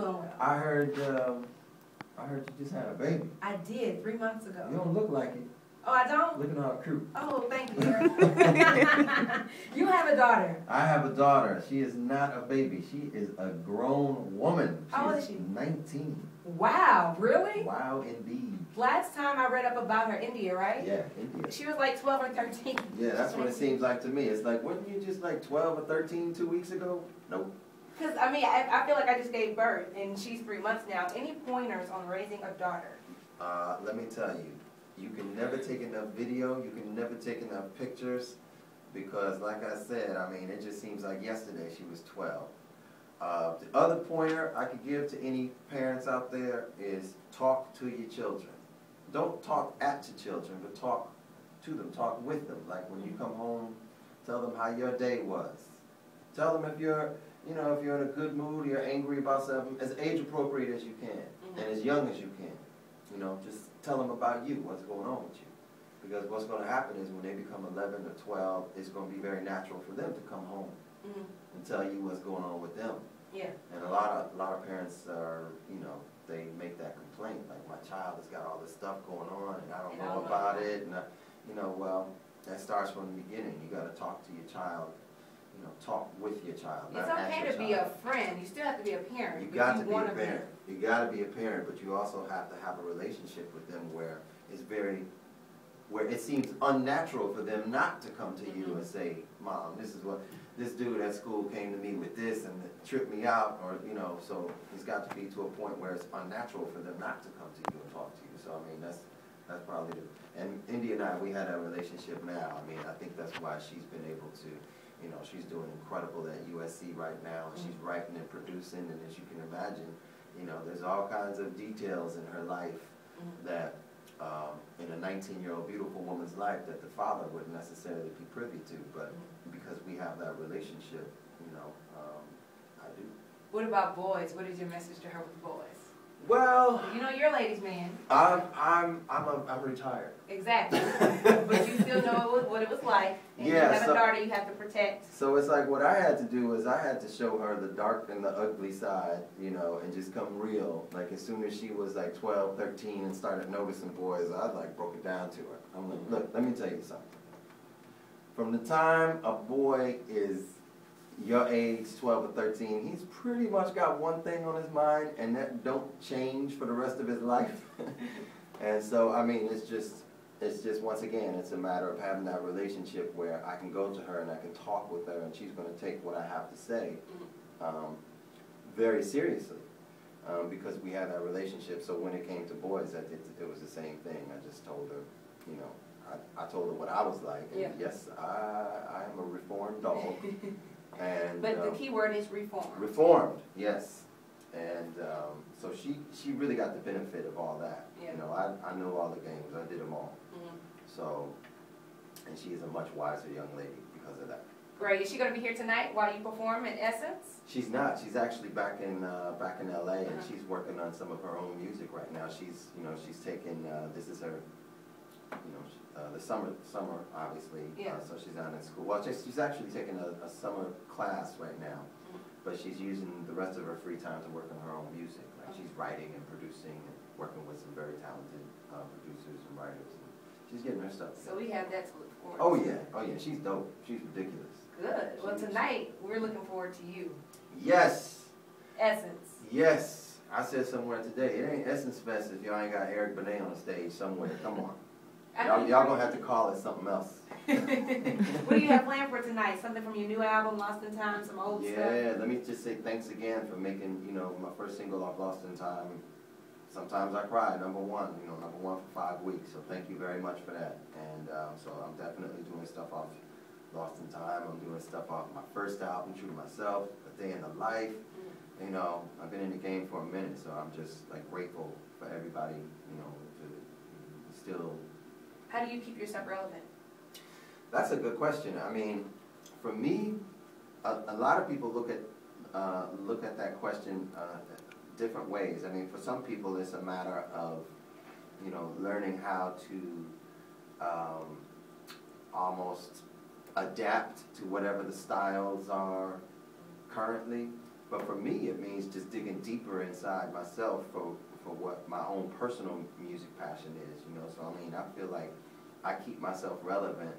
doing well. I heard you just had a baby. I did 3 months ago. You don't look like it. Oh, I don't? Looking all cute. Oh, thank you, Eric. You have a daughter. I have a daughter. She is not a baby. She is a grown woman. How old is she? 19. Wow, really? Wow, indeed. Last time I read up about her, India, right? Yeah, India. She was like 12 or 13. Yeah, that's what it seems like to me. It's like, wasn't you just like 12 or 13 2 weeks ago? Nope. Because, I mean, I feel like I just gave birth, and she's 3 months now. Any pointers on raising a daughter? Let me tell you. You can never take enough video. You can never take enough pictures. Because, like I said, I mean, it just seems like yesterday she was 12. The other pointer I could give to any parents out there is talk to your children. Don't talk at your children, but talk to them, talk with them. Like when you come home, tell them how your day was. Tell them if you're, you know, if you're in a good mood, you're angry about something, as age appropriate as you can, and as young as you can. You know, just tell them about you, what's going on with you. Because what's going to happen is when they become 11 or 12, it's going to be very natural for them to come home and tell you what's going on with them. Yeah. And a lot of parents are, you know, they make that complaint, like my child has got all this stuff going on and I don't know about it. And you know, well, that starts from the beginning. You got to talk to your child. You know, talk with your child. It's okay to be a friend. You still have to be a parent. You got to be a parent. You got to be a parent, but you also have to have a relationship with them where it's where it seems unnatural for them not to come to you and say, Mom, this is what this dude at school came to me with this and it tripped me out, or you know. So it's got to be to a point where it's unnatural for them not to come to you and talk to you. So I mean, that's probably and India and I, we had a relationship now. I mean, I think that's why she's been able to. You know, she's doing incredible at USC right now, and she's writing and producing, and as you can imagine, you know, there's all kinds of details in her life that, in a 19-year-old beautiful woman's life, that the father wouldn't necessarily be privy to, but because we have that relationship, you know, I do. What about boys? What is your message to her with boys? Well, you know, you're a ladies' man. I'm retired. Exactly, but you still know what it was like. And yeah, you have a daughter you have to protect. So it's like what I had to do is I had to show her the dark and the ugly side, you know, and just come real. Like as soon as she was like 12, 13 and started noticing boys, I like broke it down to her. I'm like, look, let me tell you something. From the time a boy is your age, 12 or 13, he's pretty much got one thing on his mind, and that don't change for the rest of his life. And so, I mean, it's just once again, it's a matter of having that relationship where I can go to her and I can talk with her, and she's going to take what I have to say very seriously because we had that relationship. So when it came to boys, it was the same thing. I just told her, you know, I told her what I was like. And yes, I am a reformed dog. And, but the key word is reformed. Reformed, yes. And so she really got the benefit of all that. Yeah. You know, I know all the games. I did them all. So, and she is a much wiser young lady because of that. Great. Is she going to be here tonight while you perform at Essence? She's not. She's actually back in LA, and she's working on some of her own music right now. She's taking this is her. You know, the summer obviously, so she's not in school. Well, she's actually taking a summer class right now, but she's using the rest of her free time to work on her own music. Like she's writing and producing and working with some very talented producers and writers. And she's getting her stuff together. So we have that to look forward to. Oh yeah, she's dope. She's ridiculous. Good. Well, tonight we're looking forward to you. Yes. Essence. Yes. I said somewhere today, it ain't Essence Fest if y'all ain't got Eric Benet on the stage somewhere. Come on. Y'all gonna have to call it something else. What do you have planned for tonight? Something from your new album, Lost in Time, some old stuff? Yeah, let me just say thanks again for making, you know, my first single off Lost in Time. Sometimes I cry, #1, you know, #1 for 5 weeks. So thank you very much for that. And so I'm definitely doing stuff off Lost in Time. I'm doing stuff off my first album, True to Myself, A Day in the Life. You know, I've been in the game for a minute, so I'm just like grateful for everybody, you know, to still. How do you keep yourself relevant? That's a good question. I mean, for me, a lot of people look at that question different ways. I mean, for some people, it's a matter of, you know, learning how to almost adapt to whatever the styles are currently. But for me, it means just digging deeper inside myself for what my own personal music passion is, you know. So I mean, I feel like I keep myself relevant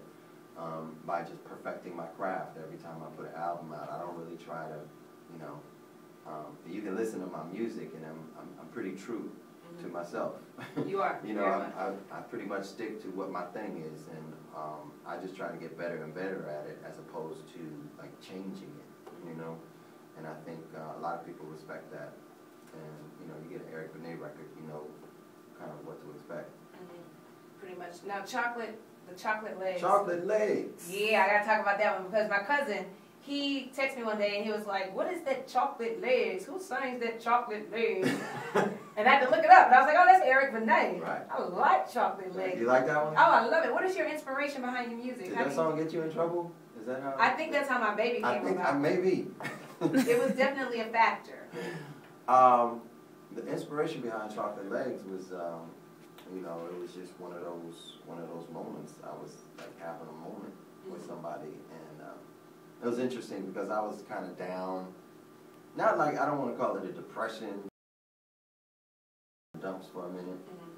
by just perfecting my craft every time I put an album out. I don't really try to, you know, you can listen to my music and I'm pretty true to myself. You are. You know, I pretty much stick to what my thing is, and I just try to get better and better at it as opposed to like changing it, you know. And I think a lot of people respect that. And you know, you get an Eric Benet record, you know kind of what to expect. Pretty much. Now, the chocolate legs. Chocolate legs. Yeah, I gotta talk about that one because my cousin, he texted me one day and he was like, "What is that chocolate legs? Who sings that chocolate legs?" And I had to look it up, and I was like, "Oh, that's Eric Benet." Right. I like chocolate legs. You like that one? Oh, I love it. What is your inspiration behind your music? Did that song get you in trouble? Is that how? I think that's how my baby came about. Maybe. It was definitely a factor. The inspiration behind Chocolate Legs was, you know, it was just one of those moments. I was like having a moment with somebody, and it was interesting because I was kind of down. Not like, I don't want to call it a depression, dumps for a minute.